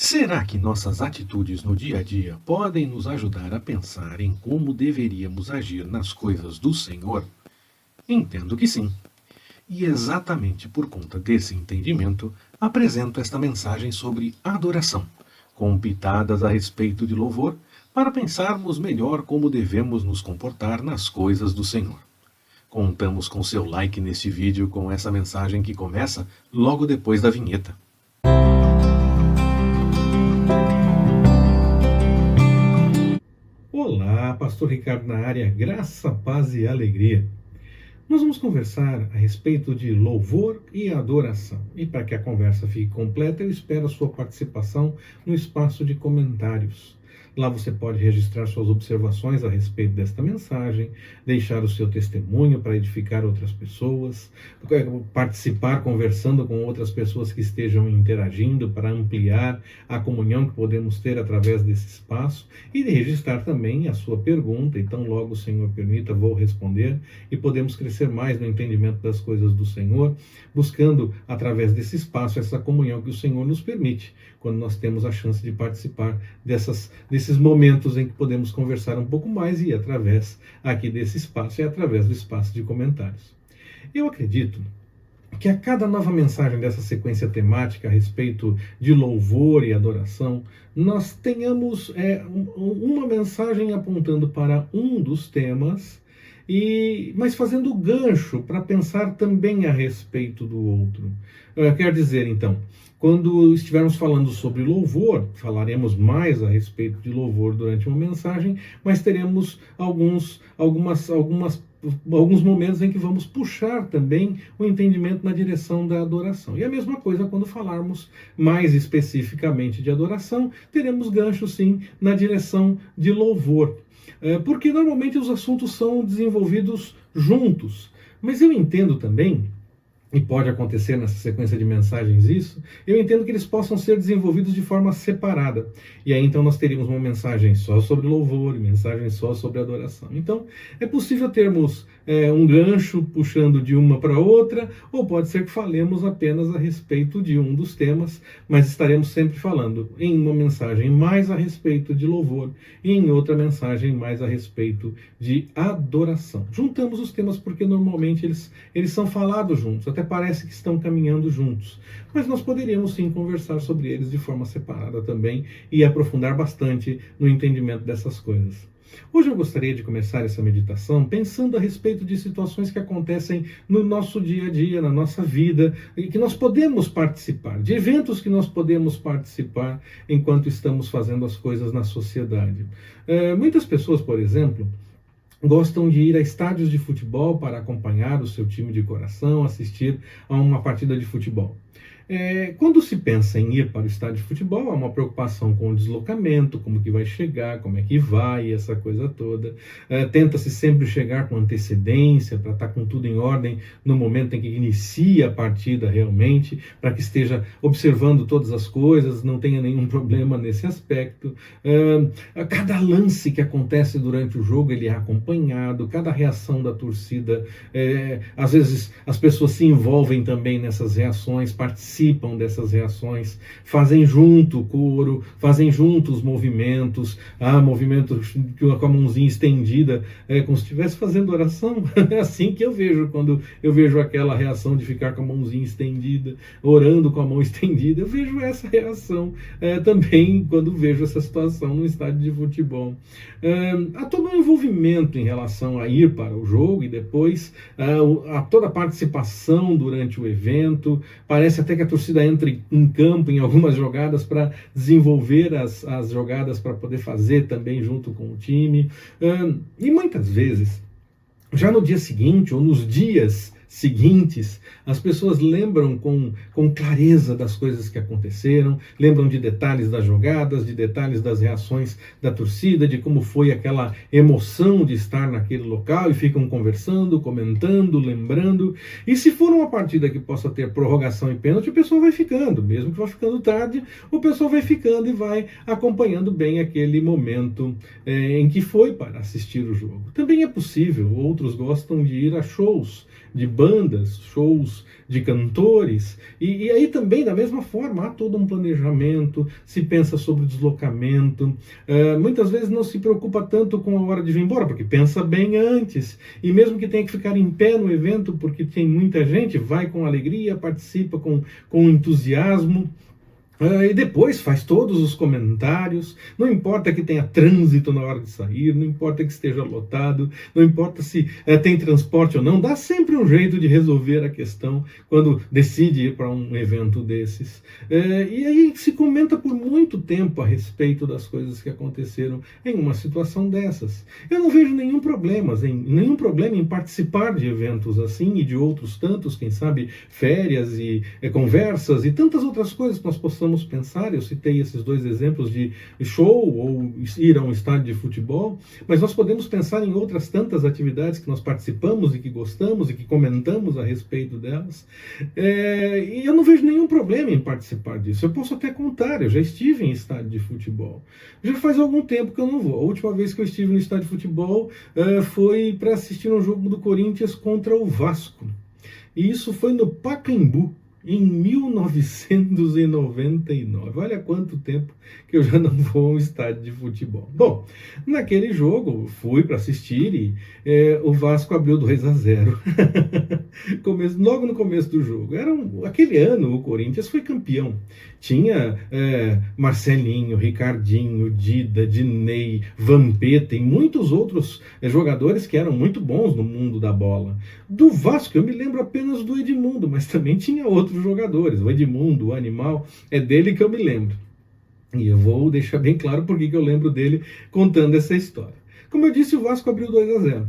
Será que nossas atitudes no dia a dia podem nos ajudar a pensar em como deveríamos agir nas coisas do Senhor? Entendo que sim. E exatamente por conta desse entendimento, apresento esta mensagem sobre adoração, com pitadas a respeito de louvor, para pensarmos melhor como devemos nos comportar nas coisas do Senhor. Contamos com seu like neste vídeo com essa mensagem que começa logo depois da vinheta. Olá, Pastor Ricardo na área, graça, paz e alegria. Nós vamos conversar a respeito de louvor e adoração. E para que a conversa fique completa, eu espero a sua participação no espaço de comentários. Lá você pode registrar suas observações a respeito desta mensagem, deixar o seu testemunho para edificar outras pessoas, participar conversando com outras pessoas que estejam interagindo para ampliar a comunhão que podemos ter através desse espaço e registrar também a sua pergunta. Então, logo o Senhor permita, vou responder e podemos crescer mais no entendimento das coisas do Senhor, buscando através desse espaço essa comunhão que o Senhor nos permite, quando nós temos a chance de participar desses momentos em que podemos conversar um pouco mais e através aqui desse espaço e através do espaço de comentários. Eu acredito que a cada nova mensagem dessa sequência temática a respeito de louvor e adoração, nós tenhamos uma mensagem apontando para um dos temas, mas fazendo gancho para pensar também a respeito do outro. Quer dizer, então, quando estivermos falando sobre louvor, falaremos mais a respeito de louvor durante uma mensagem, mas teremos alguns momentos em que vamos puxar também o entendimento na direção da adoração. E a mesma coisa quando falarmos mais especificamente de adoração, teremos gancho sim na direção de louvor. Porque normalmente os assuntos são desenvolvidos juntos. Mas eu entendo também, e pode acontecer nessa sequência de mensagens isso, eu entendo que eles possam ser desenvolvidos de forma separada. E aí então nós teríamos uma mensagem só sobre louvor e mensagem só sobre adoração. Então é possível termos um gancho puxando de uma para outra, ou pode ser que falemos apenas a respeito de um dos temas, mas estaremos sempre falando em uma mensagem mais a respeito de louvor e em outra mensagem mais a respeito de adoração. Juntamos os temas porque normalmente eles são falados juntos, até parece que estão caminhando juntos, mas nós poderíamos sim conversar sobre eles de forma separada também e aprofundar bastante no entendimento dessas coisas. Hoje eu gostaria de começar essa meditação pensando a respeito de situações que acontecem no nosso dia a dia, na nossa vida, e que nós podemos participar, de eventos que nós podemos participar enquanto estamos fazendo as coisas na sociedade. Muitas pessoas, por exemplo, gostam de ir a estádios de futebol para acompanhar o seu time de coração, assistir a uma partida de futebol. Quando se pensa em ir para o estádio de futebol, há uma preocupação com o deslocamento, como que vai chegar, como é que vai, essa coisa toda. Tenta-se sempre chegar com antecedência, para estar com tudo em ordem no momento em que inicia a partida realmente, para que esteja observando todas as coisas, não tenha nenhum problema nesse aspecto. Cada lance que acontece durante o jogo, ele é acompanhado, cada reação da torcida, às vezes as pessoas se envolvem também nessas reações, participam dessas reações, fazem junto o coro, fazem junto os movimentos, movimentos com a mãozinha estendida, como se estivesse fazendo oração. É assim que eu vejo quando eu vejo aquela reação de ficar com a mãozinha estendida, orando com a mão estendida. Eu vejo essa reação também quando vejo essa situação no estádio de futebol. Há todo um envolvimento em relação a ir para o jogo e depois há toda a participação durante o evento. Parece até que a torcida entra em campo em algumas jogadas para desenvolver as jogadas para poder fazer também junto com o time. E muitas vezes, já no dia seguinte ou nos dias seguintes, as pessoas lembram com clareza das coisas que aconteceram, lembram de detalhes das jogadas, de detalhes das reações da torcida, de como foi aquela emoção de estar naquele local, e ficam conversando, comentando, lembrando. E se for uma partida que possa ter prorrogação e pênalti, o pessoal vai ficando, mesmo que vá ficando tarde, o pessoal vai ficando e vai acompanhando bem aquele momento em que foi para assistir o jogo. Também é possível, outros gostam de ir a shows de bandas, shows de cantores, e aí também, da mesma forma, há todo um planejamento, se pensa sobre o deslocamento, muitas vezes não se preocupa tanto com a hora de vir embora, porque pensa bem antes, e mesmo que tenha que ficar em pé no evento, porque tem muita gente, vai com alegria, participa com entusiasmo, e depois faz todos os comentários, não importa que tenha trânsito na hora de sair, não importa que esteja lotado, não importa se tem transporte ou não, dá sempre um jeito de resolver a questão quando decide ir para um evento desses. E aí se comenta por muito tempo a respeito das coisas que aconteceram em uma situação dessas. Eu não vejo nenhum problema em participar de eventos assim e de outros tantos, quem sabe férias e conversas e tantas outras coisas que nós possamos pensar. Eu citei esses dois exemplos de show ou ir a um estádio de futebol, mas nós podemos pensar em outras tantas atividades que nós participamos e que gostamos e que comentamos a respeito delas, e eu não vejo nenhum problema em participar disso. Eu posso até contar, eu já estive em estádio de futebol, já faz algum tempo que eu não vou. A última vez que eu estive no estádio de futebol foi para assistir um jogo do Corinthians contra o Vasco, e isso foi no Pacaembu, em 1999. Olha quanto tempo que eu já não vou a um estádio de futebol. Bom, naquele jogo fui para assistir e o Vasco abriu 2-0. Logo no começo do jogo. Aquele ano o Corinthians foi campeão. Tinha Marcelinho, Ricardinho, Dida, Diney, Vampeta e muitos outros jogadores que eram muito bons no mundo da bola. Do Vasco eu me lembro apenas do Edmundo, mas também tinha outros jogadores. O Edmundo, o Animal, é dele que eu me lembro. E eu vou deixar bem claro por que eu lembro dele contando essa história. Como eu disse, o Vasco abriu 2-0.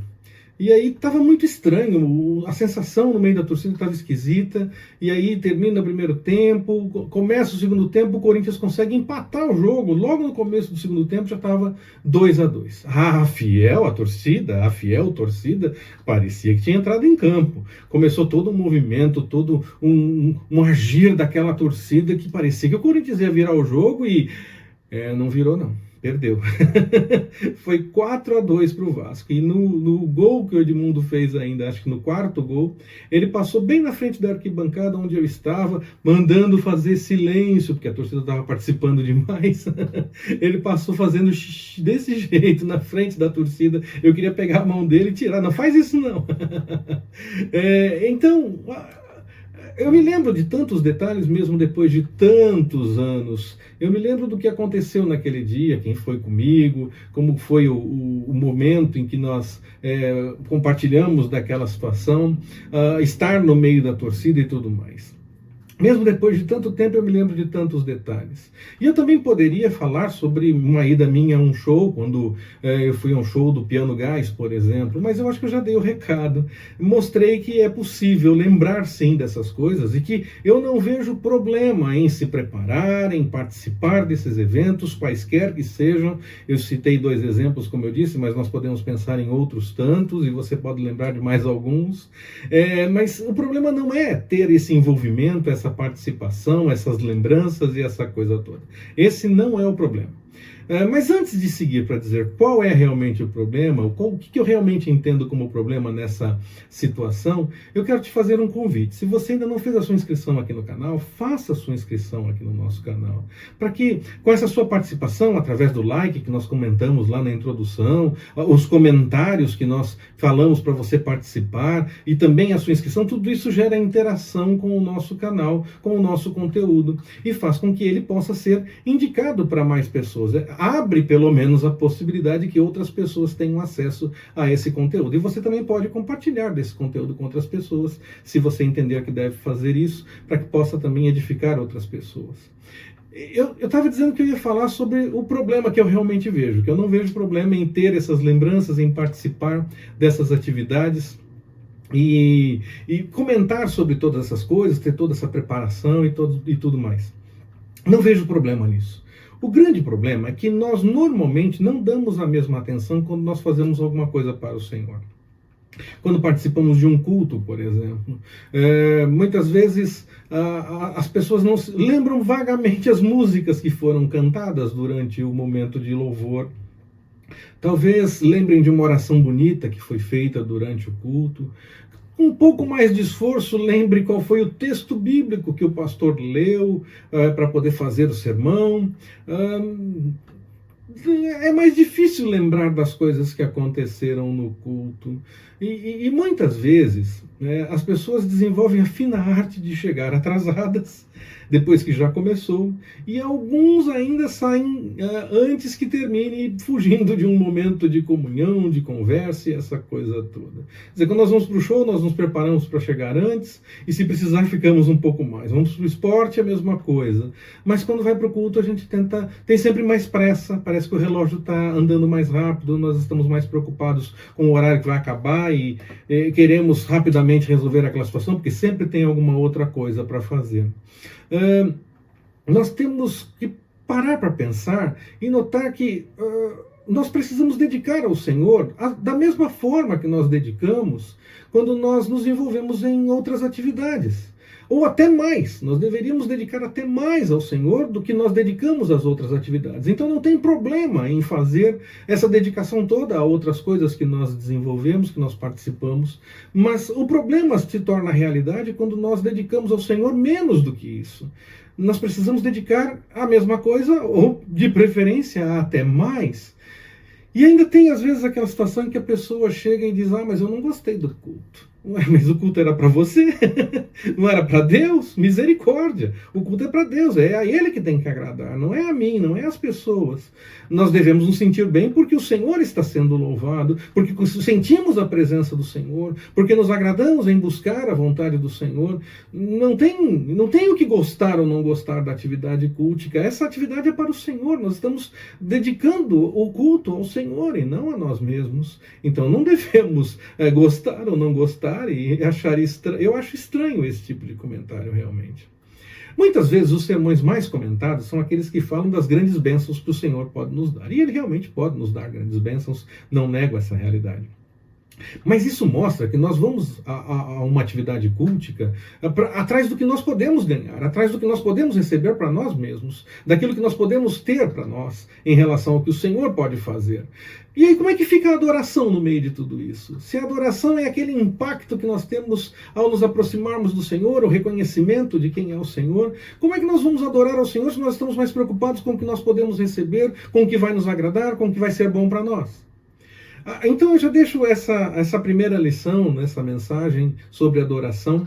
E aí estava muito estranho, a sensação no meio da torcida estava esquisita, e aí termina o primeiro tempo, começa o segundo tempo, o Corinthians consegue empatar o jogo, logo no começo do segundo tempo já estava 2-2. A fiel torcida, parecia que tinha entrado em campo. Começou todo um movimento, todo um agir daquela torcida que parecia que o Corinthians ia virar o jogo e não virou não. Perdeu. Foi 4-2 para o Vasco. E no gol que o Edmundo fez ainda, acho que no quarto gol, ele passou bem na frente da arquibancada onde eu estava, mandando fazer silêncio, porque a torcida estava participando demais. Ele passou fazendo xixi desse jeito na frente da torcida. Eu queria pegar a mão dele e tirar. Não faz isso não. Então... eu me lembro de tantos detalhes, mesmo depois de tantos anos. Eu me lembro do que aconteceu naquele dia, quem foi comigo, como foi o momento em que nós compartilhamos daquela situação, estar no meio da torcida e tudo mais. Mesmo depois de tanto tempo, eu me lembro de tantos detalhes. E eu também poderia falar sobre uma ida minha a um show, quando eu fui a um show do Piano Gás, por exemplo, mas eu acho que eu já dei o recado. Mostrei que é possível lembrar, sim, dessas coisas e que eu não vejo problema em se preparar, em participar desses eventos, quaisquer que sejam. Eu citei 2 exemplos, como eu disse, mas nós podemos pensar em outros tantos e você pode lembrar de mais alguns. Mas o problema não é ter esse envolvimento, essa participação, essas lembranças e essa coisa toda. Esse não é o problema. Mas antes de seguir para dizer qual é realmente o problema, o que eu realmente entendo como problema nessa situação, eu quero te fazer um convite. Se você ainda não fez a sua inscrição aqui no canal, faça a sua inscrição aqui no nosso canal, para que com essa sua participação, através do like que nós comentamos lá na introdução, os comentários que nós falamos para você participar e também a sua inscrição, tudo isso gera interação com o nosso canal, com o nosso conteúdo e faz com que ele possa ser indicado para mais pessoas. Abre pelo menos a possibilidade que outras pessoas tenham acesso a esse conteúdo. E você também pode compartilhar desse conteúdo com outras pessoas, se você entender que deve fazer isso, para que possa também edificar outras pessoas. Eu estava dizendo que eu ia falar sobre o problema que eu realmente vejo, que eu não vejo problema em ter essas lembranças, em participar dessas atividades e comentar sobre todas essas coisas, ter toda essa preparação e tudo mais. Não vejo problema nisso. O grande problema é que nós normalmente não damos a mesma atenção quando nós fazemos alguma coisa para o Senhor. Quando participamos de um culto, por exemplo, muitas vezes as pessoas não lembram vagamente as músicas que foram cantadas durante o momento de louvor. Talvez lembrem de uma oração bonita que foi feita durante o culto. com um pouco mais de esforço, lembre qual foi o texto bíblico que o pastor leu para poder fazer o sermão. É mais difícil lembrar das coisas que aconteceram no culto. E muitas vezes, né, as pessoas desenvolvem a fina arte de chegar atrasadas, depois que já começou, e alguns ainda saem antes que termine, fugindo de um momento de comunhão, de conversa e essa coisa toda. Quer dizer, quando nós vamos para o show, nós nos preparamos para chegar antes, e se precisar ficamos um pouco mais. Vamos para o esporte, a mesma coisa. Mas quando vai para o culto, a gente tem sempre mais pressa, parece que o relógio está andando mais rápido, nós estamos mais preocupados com o horário que vai acabar e queremos rapidamente resolver aquela situação, porque sempre tem alguma outra coisa para fazer. Nós temos que parar para pensar e notar que nós precisamos dedicar ao Senhor da mesma forma que nós dedicamos quando nós nos envolvemos em outras atividades. Ou até mais, nós deveríamos dedicar até mais ao Senhor do que nós dedicamos às outras atividades. Então não tem problema em fazer essa dedicação toda a outras coisas que nós desenvolvemos, que nós participamos, mas o problema se torna realidade quando nós dedicamos ao Senhor menos do que isso. Nós precisamos dedicar a mesma coisa, ou de preferência até mais. E ainda tem às vezes aquela situação em que a pessoa chega e diz: mas eu não gostei do culto. Ué, mas o culto era para você? Não era para Deus? Misericórdia! O culto é para Deus, é a Ele que tem que agradar, não é a mim, não é as pessoas. Nós devemos nos sentir bem porque o Senhor está sendo louvado, porque sentimos a presença do Senhor, porque nos agradamos em buscar a vontade do Senhor. Não tem o que gostar ou não gostar da atividade cultica. Essa atividade é para o Senhor, nós estamos dedicando o culto ao Senhor e não a nós mesmos. Então não devemos gostar ou não gostar e achar estranho. Eu acho estranho esse tipo de comentário, realmente. Muitas vezes os sermões mais comentados são aqueles que falam das grandes bênçãos que o Senhor pode nos dar. E Ele realmente pode nos dar grandes bênçãos, não nego essa realidade. Mas isso mostra que nós vamos a uma atividade cultica atrás do que nós podemos ganhar, atrás do que nós podemos receber para nós mesmos, daquilo que nós podemos ter para nós em relação ao que o Senhor pode fazer. E aí, como é que fica a adoração no meio de tudo isso? Se a adoração é aquele impacto que nós temos ao nos aproximarmos do Senhor, o reconhecimento de quem é o Senhor, como é que nós vamos adorar ao Senhor se nós estamos mais preocupados com o que nós podemos receber, com o que vai nos agradar, com o que vai ser bom para nós? Então eu já deixo essa primeira lição, nessa mensagem sobre adoração.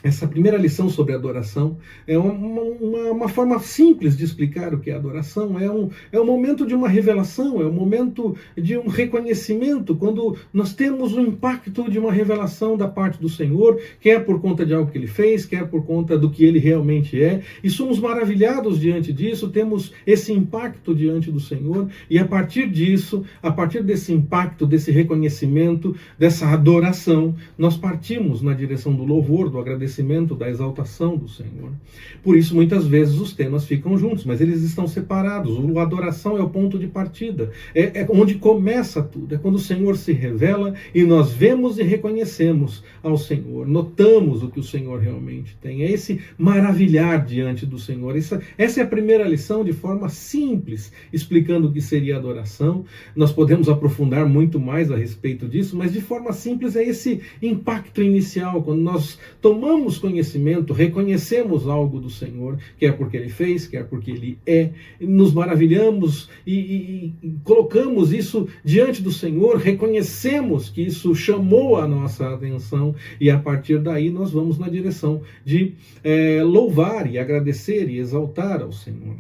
Essa primeira lição sobre adoração é uma forma simples de explicar o que é adoração. É um momento de uma revelação, é um momento de um reconhecimento, quando nós temos o impacto de uma revelação da parte do Senhor, quer por conta de algo que Ele fez, quer por conta do que Ele realmente é, e somos maravilhados diante disso, temos esse impacto diante do Senhor, e a partir disso, a partir desse impacto, desse reconhecimento, dessa adoração, nós partimos na direção do louvor, do agradecimento, da exaltação do Senhor. Por isso, muitas vezes, os temas ficam juntos, mas eles estão separados. A adoração é o ponto de partida. É onde começa tudo. É quando o Senhor se revela e nós vemos e reconhecemos ao Senhor. Notamos o que o Senhor realmente tem. É esse maravilhar diante do Senhor. Essa é a primeira lição, de forma simples, explicando o que seria adoração. Nós podemos aprofundar muito mais a respeito disso, mas de forma simples é esse impacto inicial, quando nós tomamos conhecimento, reconhecemos algo do Senhor, quer porque Ele fez, quer porque Ele é, nos maravilhamos e colocamos isso diante do Senhor, reconhecemos que isso chamou a nossa atenção e a partir daí nós vamos na direção de louvar e agradecer e exaltar ao Senhor.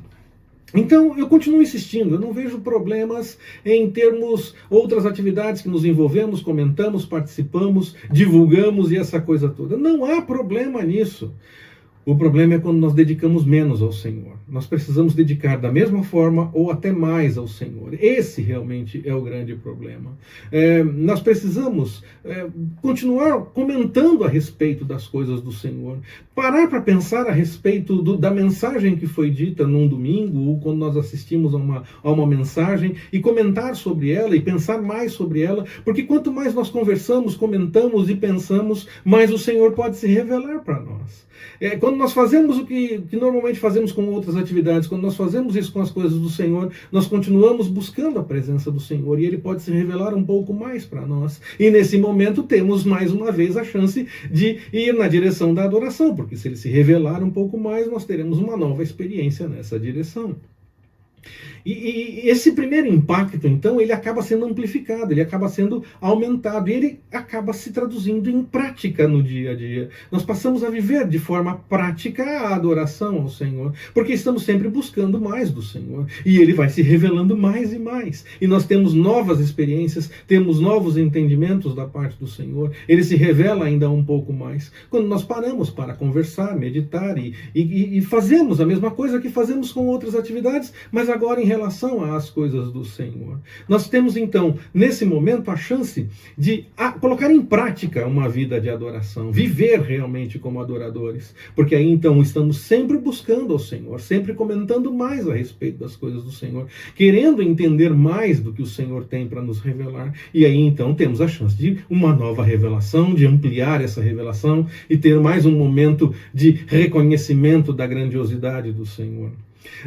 Então, eu continuo insistindo, eu não vejo problemas em termos outras atividades que nos envolvemos, comentamos, participamos, divulgamos e essa coisa toda. Não há problema nisso. O problema é quando nós dedicamos menos ao Senhor. Nós precisamos dedicar da mesma forma ou até mais ao Senhor. Esse realmente é o grande problema. Nós precisamos continuar comentando a respeito das coisas do Senhor. Parar para pensar a respeito da mensagem que foi dita num domingo, ou quando nós assistimos a uma mensagem, e comentar sobre ela e pensar mais sobre ela, porque quanto mais nós conversamos, comentamos e pensamos, mais o Senhor pode se revelar para nós. Quando nós fazemos o que normalmente fazemos com outras atividades, quando nós fazemos isso com as coisas do Senhor, nós continuamos buscando a presença do Senhor e Ele pode se revelar um pouco mais para nós. E nesse momento temos mais uma vez a chance de ir na direção da adoração, porque se Ele se revelar um pouco mais, nós teremos uma nova experiência nessa direção. E esse primeiro impacto, então, ele acaba sendo amplificado, ele acaba sendo aumentado, e ele acaba se traduzindo em prática no dia a dia. Nós passamos a viver de forma prática a adoração ao Senhor, porque estamos sempre buscando mais do Senhor, e Ele vai se revelando mais e mais. E nós temos novas experiências, temos novos entendimentos da parte do Senhor, Ele se revela ainda um pouco mais. Quando nós paramos para conversar, meditar e fazemos a mesma coisa que fazemos com outras atividades, mas agora em relação às coisas do Senhor. Nós temos então, nesse momento, a chance de colocar em prática uma vida de adoração, viver realmente como adoradores, porque aí então estamos sempre buscando ao Senhor, sempre comentando mais a respeito das coisas do Senhor, querendo entender mais do que o Senhor tem para nos revelar, e aí então temos a chance de uma nova revelação, de ampliar essa revelação e ter mais um momento de reconhecimento da grandiosidade do Senhor.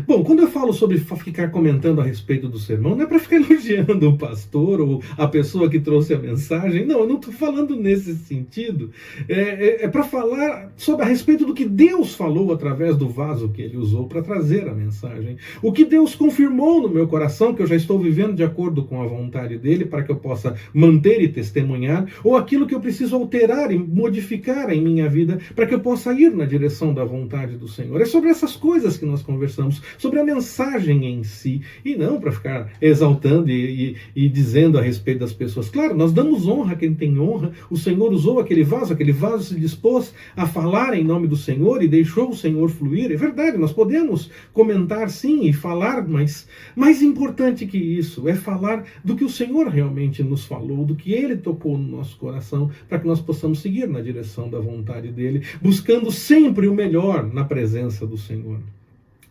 Bom, quando eu falo sobre ficar comentando a respeito do sermão, não é para ficar elogiando o pastor ou a pessoa que trouxe a mensagem, não, eu não estou falando nesse sentido. É para falar sobre a respeito do que Deus falou através do vaso que Ele usou para trazer a mensagem. O que Deus confirmou no meu coração, que eu já estou vivendo de acordo com a vontade dEle, para que eu possa manter e testemunhar, ou aquilo que eu preciso alterar e modificar em minha vida, para que eu possa ir na direção da vontade do Senhor. É sobre essas coisas que nós conversamos, sobre a mensagem em si, e não para ficar exaltando e dizendo a respeito das pessoas. Claro, nós damos honra a quem tem honra. O Senhor usou aquele vaso se dispôs a falar em nome do Senhor e deixou o Senhor fluir. É verdade, nós podemos comentar sim e falar, mas mais importante que isso é falar do que o Senhor realmente nos falou, do que Ele tocou no nosso coração, para que nós possamos seguir na direção da vontade dEle, buscando sempre o melhor na presença do Senhor.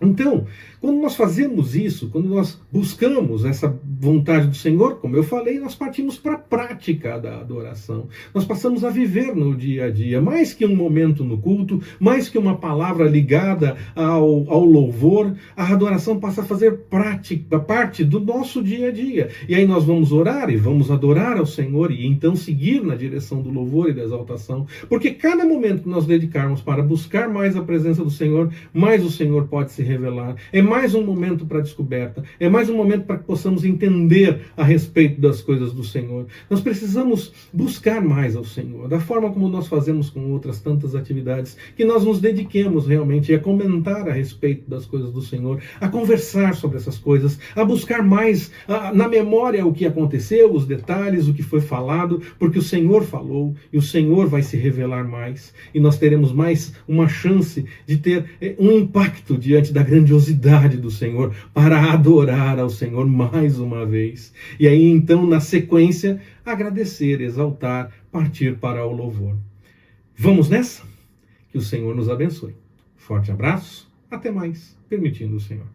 Então, quando nós fazemos isso, quando nós buscamos essa vontade do Senhor, como eu falei, nós partimos para a prática da adoração. Nós passamos a viver no dia a dia, mais que um momento no culto, mais que uma palavra ligada ao louvor, a adoração passa a fazer parte do nosso dia a dia. E aí nós vamos orar e vamos adorar ao Senhor e então seguir na direção do louvor e da exaltação, porque cada momento que nós dedicarmos para buscar mais a presença do Senhor, mais o Senhor pode se revelar. É mais um momento para descoberta, é mais um momento para que possamos entender a respeito das coisas do Senhor. Nós precisamos buscar mais ao Senhor, da forma como nós fazemos com outras tantas atividades, que nós nos dediquemos realmente a comentar a respeito das coisas do Senhor, a conversar sobre essas coisas, a buscar mais na memória o que aconteceu, os detalhes, o que foi falado, porque o Senhor falou e o Senhor vai se revelar mais, e nós teremos mais uma chance de ter um impacto diante da grandiosidade do Senhor, para adorar ao Senhor mais uma vez. E aí então, na sequência, agradecer, exaltar, partir para o louvor. Vamos nessa? Que o Senhor nos abençoe. Forte abraço, até mais, permitindo o Senhor.